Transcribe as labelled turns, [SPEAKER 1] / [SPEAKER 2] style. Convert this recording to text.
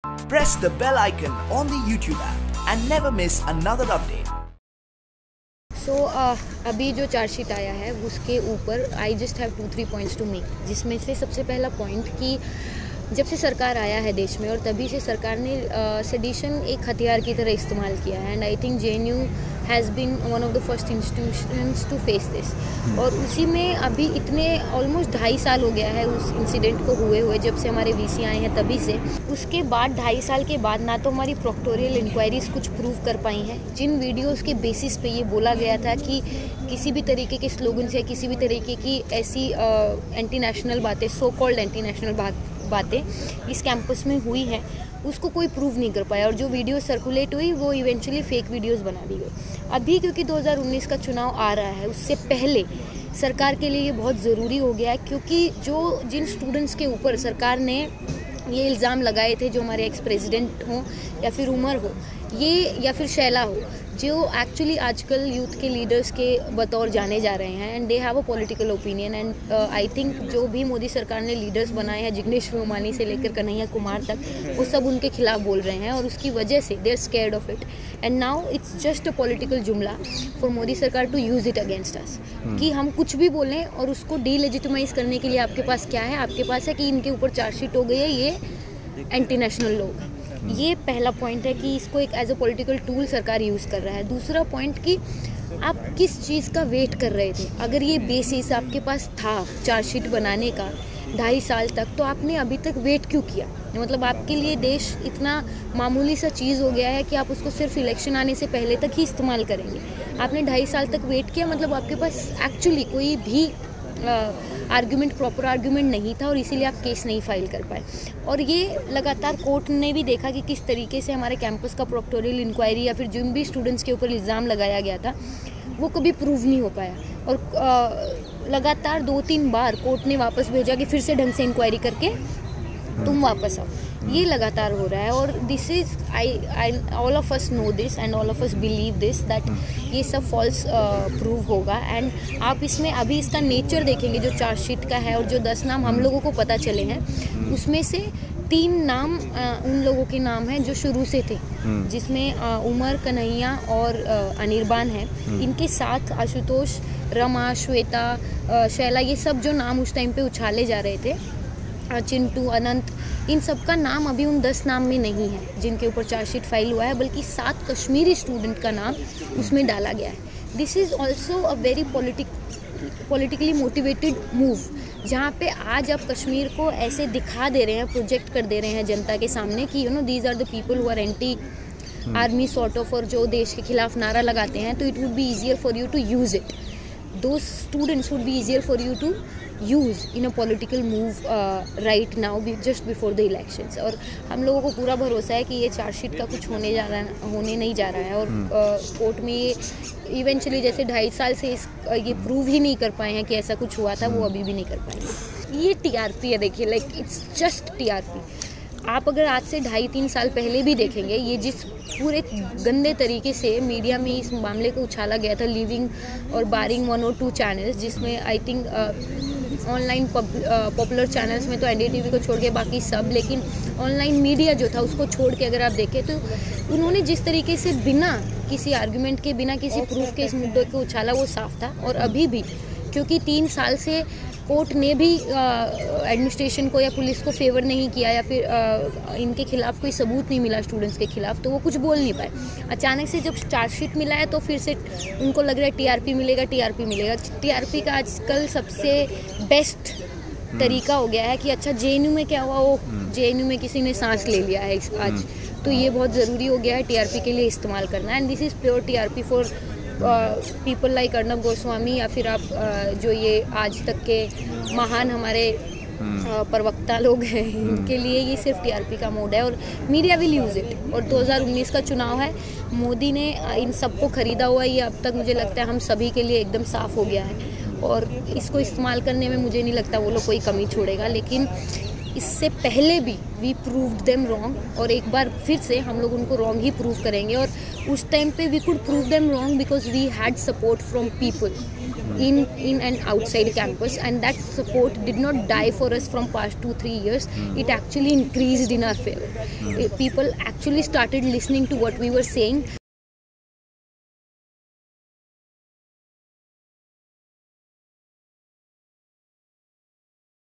[SPEAKER 1] Press the bell icon on the YouTube app and never miss another update.
[SPEAKER 2] अभी जो chargesheet आया है उसके ऊपर I just have 2-3 points to make, जिसमें से सबसे पहला पॉइंट कि जब से सरकार आया है देश में और तभी से सरकार ने सेडिशन एक हथियार की तरह इस्तेमाल किया है। And I think JNU has been one of the first institutions to face this. और उसी में अभी इतने ऑलमोस्ट 2.5 साल हो गया है उस इंसिडेंट को हुए जब से हमारे VC आए हैं तभी से। उसके बाद 2.5 साल के बाद ना तो हमारी प्रोक्टोरियल इंक्वायरीज कुछ प्रूव कर पाई हैं। जिन वीडियोज़ के बेसिस पे ये बोला गया था कि किसी भी तरीके के स्लोगन से किसी भी तरीके की ऐसी एंटी नेशनल बातें, सो कॉल्ड एंटी नेशनल बातें इस कैंपस में हुई हैं, उसको कोई प्रूव नहीं कर पाया। और जो वीडियो सर्कुलेट हुई वो इवेंचुअली फेक वीडियोस बना दी गई। अभी क्योंकि 2019 का चुनाव आ रहा है, उससे पहले सरकार के लिए ये बहुत ज़रूरी हो गया है, क्योंकि जिन स्टूडेंट्स के ऊपर सरकार ने ये इल्ज़ाम लगाए थे, जो हमारे एक्स प्रेसिडेंट हों या फिर उमर हो ये या फिर शैला हो, जो एक्चुअली आजकल यूथ के लीडर्स के बतौर जाने जा रहे हैं, and they have a political opinion. And I think जो भी मोदी सरकार ने लीडर्स बनाए हैं, जिग्नेश मेवानी से लेकर कन्हैया कुमार तक, वो सब उनके खिलाफ बोल रहे हैं और उसकी वजह से they are scared of it. And now it's just a political जुमला फॉर मोदी सरकार to use it against us, कि हम कुछ भी बोलें और उसको डीलेजिटिमाइज करने के लिए आपके पास क्या है? आपके पास है कि इनके ऊपर चार्जशीट हो गई है, ये एंटी नेशनल लोग हैं। ये पहला पॉइंट है कि इसको एक एज अ पॉलिटिकल टूल सरकार यूज़ कर रहा है। दूसरा पॉइंट कि आप किस चीज़ का वेट कर रहे थे? अगर ये बेसिस आपके पास था चार्जशीट बनाने का 2.5 साल तक, तो आपने अभी तक वेट क्यों किया? मतलब आपके लिए देश इतना मामूली सा चीज़ हो गया है कि आप उसको सिर्फ इलेक्शन आने से पहले तक ही इस्तेमाल करेंगे। आपने 2.5 साल तक वेट किया, मतलब आपके पास एक्चुअली कोई भी आर्गुमेंट, प्रॉपर आर्गुमेंट नहीं था और इसीलिए आप केस नहीं फाइल कर पाए। और ये लगातार कोर्ट ने भी देखा कि किस तरीके से हमारे कैंपस का प्रोक्टोरियल इंक्वायरी या फिर जिन भी स्टूडेंट्स के ऊपर इल्ज़ाम लगाया गया था वो कभी प्रूव नहीं हो पाया। और लगातार 2-3 बार कोर्ट ने वापस भेजा कि फिर से ढंग से इंक्वायरी करके तुम वापस आओ। ये लगातार हो रहा है और this is I all of us know this and all of us believe this that ये सब फॉल्स प्रूव होगा। एंड आप इसमें अभी इसका नेचर देखेंगे जो चार्जशीट का है, और जो 10 नाम हम लोगों को पता चले हैं उसमें से 3 नाम उन लोगों के नाम हैं जो शुरू से थे, जिसमें उमर, कन्हैया और अनिर्बान है। इनके साथ आशुतोष, रमा, श्वेता, शैला, ये सब जो नाम उस टाइम पे उछाले जा रहे थे, चिंटू, अनंत, इन सब का नाम अभी उन 10 नाम में नहीं है जिनके ऊपर चार्जशीट फाइल हुआ है, बल्कि 7 कश्मीरी स्टूडेंट का नाम उसमें डाला गया है। This is also a very politically motivated move, जहाँ पे आज आप कश्मीर को ऐसे दिखा दे रहे हैं, प्रोजेक्ट कर दे रहे हैं जनता के सामने कि you know these are the people who are anti army sort of, और जो देश के खिलाफ नारा लगाते हैं, तो it would be easier for you to use it. Those students would be easier for you to use in a political move right now just before the elections. और हम लोगों को पूरा भरोसा है कि ये चार्जशीट का कुछ होने नहीं जा रहा है। और कोर्ट में ये इवेंचुअली जैसे 2.5 साल से ये प्रूव ही नहीं कर पाए हैं कि ऐसा कुछ हुआ था, वो अभी भी नहीं कर पाएंगे। ये TRP है, देखिए, लाइक इट्स जस्ट TRP। आप अगर आज से 2.5-3 साल पहले भी देखेंगे, ये जिस पूरे गंदे तरीके से मीडिया में इस मामले को उछाला गया था, लीविंग और बारिंग 1 और 2 चैनल्स, जिसमें I think online popular channels में तो NDTV को छोड़ के बाकी सब, लेकिन ऑनलाइन मीडिया जो था उसको छोड़ के अगर आप देखें तो उन्होंने जिस तरीके से बिना किसी आर्गुमेंट के, बिना किसी प्रूफ के इस मुद्दे को उछाला, वो साफ था। और अभी भी क्योंकि 3 साल से कोर्ट ने भी एडमिनिस्ट्रेशन को या पुलिस को फेवर नहीं किया, या फिर इनके खिलाफ कोई सबूत नहीं मिला स्टूडेंट्स के खिलाफ, तो वो कुछ बोल नहीं पाए। अचानक से जब चार्जशीट मिला है तो फिर से उनको लग रहा है TRP मिलेगा, TRP मिलेगा। TRP का आजकल सबसे बेस्ट तरीका हो गया है कि अच्छा JNU में क्या हुआ, वो JNU में किसी ने सांस ले लिया है आज, तो ये बहुत ज़रूरी हो गया है TRP के लिए इस्तेमाल करना। And this is pure TRP for people like Arnab Goswami, या फिर आप जो ये आज तक के महान हमारे प्रवक्ता लोग हैं, इनके लिए ये सिर्फ TRP का मोड है और मीडिया विल यूज़ इट। और 2019 का चुनाव है, मोदी ने इन सबको ख़रीदा हुआ है, ये अब तक मुझे लगता है हम सभी के लिए एकदम साफ़ हो गया है, और इसको इस्तेमाल करने में मुझे नहीं लगता वो लोग कोई कमी छोड़ेगा। लेकिन इससे पहले भी वी प्रूव्ड देम रॉन्ग, और एक बार फिर से हम लोग उनको रॉन्ग ही प्रूव करेंगे। और उस टाइम पे we could prove them wrong because we had support from people. in and outside campus, and that support did not die for us from past 2-3 years. It actually increased in our favor. People actually started listening to what we were saying,